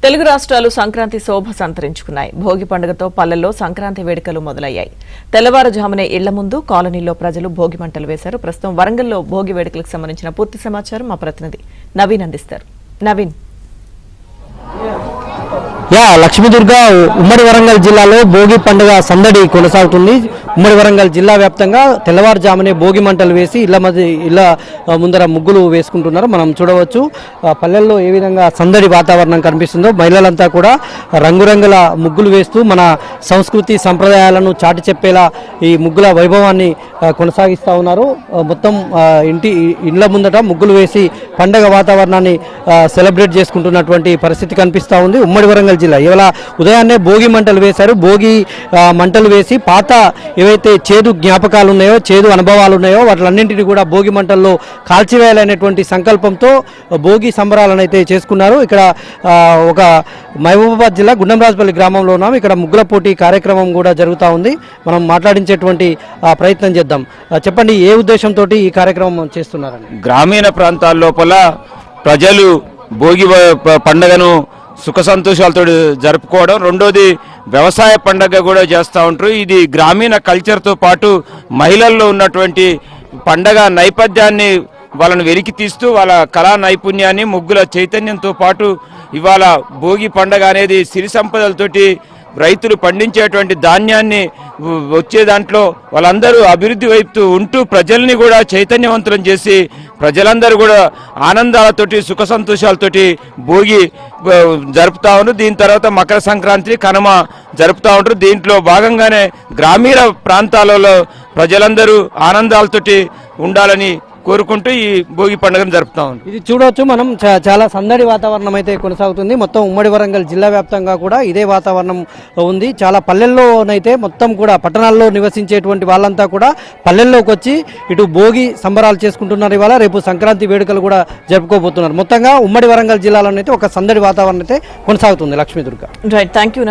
తెలుగు రాష్ట్రాలు సంక్రాంతి శోభ సంతరించుకున్నాయి. భోగి పండుగతో పల్లెల్లో సంక్రాంతి వేడుకలు మొదలయ్యాయి. తెల్లవారుజామునే ఇళ్ల ముందు కాలనీలో ప్రజలు భోగి మంటలు వేశారు. ప్రస్తుతం వరంగల్లో భోగి వేడుకలకు సంబంధించిన పూర్తి సమాచారం మా ప్రతినిధి నవీన్ అందిస్తారు. నవీన్. లక్ష్మీదుర్గ ఉమ్మడి వరంగల్ జిల్లాలో భోగి పండుగ సందడి కొనసాగుతుంది. ఉమ్మడి వరంగల్ జిల్లా వ్యాప్తంగా తెల్లవారుజామునే భోగి మంటలు వేసి ఇళ్ల ముందర ముగ్గులు వేసుకుంటున్నారు. మనం చూడవచ్చు పల్లెల్లో ఏ విధంగా సందడి వాతావరణం కనిపిస్తుందో. మహిళలంతా కూడా రంగురంగుల ముగ్గులు వేస్తూ మన సంస్కృతి సంప్రదాయాలను చాటి చెప్పేలా ఈ ముగ్గుల వైభవాన్ని కొనసాగిస్తూ ఉన్నారు. మొత్తం ఇండ్ల ముందట ముగ్గులు వేసి పండగ వాతావరణాన్ని సెలబ్రేట్ చేసుకుంటున్నటువంటి పరిస్థితి కనిపిస్తూ ఉంది. ఉమ్మడి వరంగల్ జిల్లా ఇవాళ ఉదయాన్నే భోగి మంటలు వేశారు. భోగి మంటలు వేసి పాత ఏవైతే చేదు జ్ఞాపకాలు ఉన్నాయో, చేదు అనుభవాలు ఉన్నాయో వాటిలన్నింటినీ కూడా భోగి మంటల్లో కాల్చివేయాలనేటువంటి సంకల్పంతో భోగి సంబరాలను అయితే చేసుకున్నారు. ఇక్కడ ఒక మహబూబాబాద్ జిల్లా గుండంరాజుపల్లి గ్రామంలో ఉన్నాం. ఇక్కడ ముగ్గుల పోటీ కార్యక్రమం కూడా జరుగుతూ ఉంది. మనం మాట్లాడించేటువంటి ప్రయత్నం చేద్దాం. చెప్పండి, ఏ ఉద్దేశంతో ఈ కార్యక్రమం చేస్తున్నారని? గ్రామీణ ప్రాంతాల లోపల ప్రజలు భోగి పండుగను సుఖ సంతోషాలతో జరుపుకోవడం, రెండోది వ్యవసాయ పండుగ కూడా చేస్తూ ఉంటారు. ఇది గ్రామీణ కల్చర్తో పాటు మహిళల్లో ఉన్నటువంటి పండగ నేపథ్యాన్ని వాళ్ళని వెలికి తీస్తూ వాళ్ళ కళా నైపుణ్యాన్ని, ముగ్గుల చైతన్యంతో పాటు ఇవాళ భోగి పండగ అనేది సిరి సంపదలతోటి రైతులు పండించేటువంటి ధాన్యాన్ని వచ్చే దాంట్లో వాళ్ళందరూ అభివృద్ధి వైపు ఉంటూ ప్రజల్ని కూడా చైతన్యవంతులను చేసి ప్రజలందరూ కూడా ఆనందాలతోటి సుఖ సంతోషాలతోటి భోగి జరుపుతా ఉన్నారు. దీని తర్వాత మకర సంక్రాంతి, కనుమ జరుపుతూ ఉంటారు. దీంట్లో భాగంగానే గ్రామీణ ప్రాంతాలలో ప్రజలందరూ ఆనందాలతోటి ఉండాలని కోరుకుంటూ ఈ భోగి పండుగను జరుపుతా ఉంది. ఇది చూడవచ్చు మనం, చాలా సందడి వాతావరణం అయితే కొనసాగుతుంది. మొత్తం ఉమ్మడి వరంగల్ జిల్లా వ్యాప్తంగా కూడా ఇదే వాతావరణం ఉంది. చాలా పల్లెల్లోనైతే మొత్తం కూడా పట్టణాల్లో నివసించేటువంటి వాళ్ళంతా కూడా పల్లెల్లోకి వచ్చి ఇటు భోగి సంబరాలు చేసుకుంటున్నారు. ఇవాళ రేపు సంక్రాంతి వేడుకలు కూడా జరుపుకోబోతున్నారు. మొత్తంగా ఉమ్మడి వరంగల్ జిల్లాలోనైతే ఒక సందడి వాతావరణం అయితే కొనసాగుతుంది. లక్ష్మీదుర్గ. Right, thank you.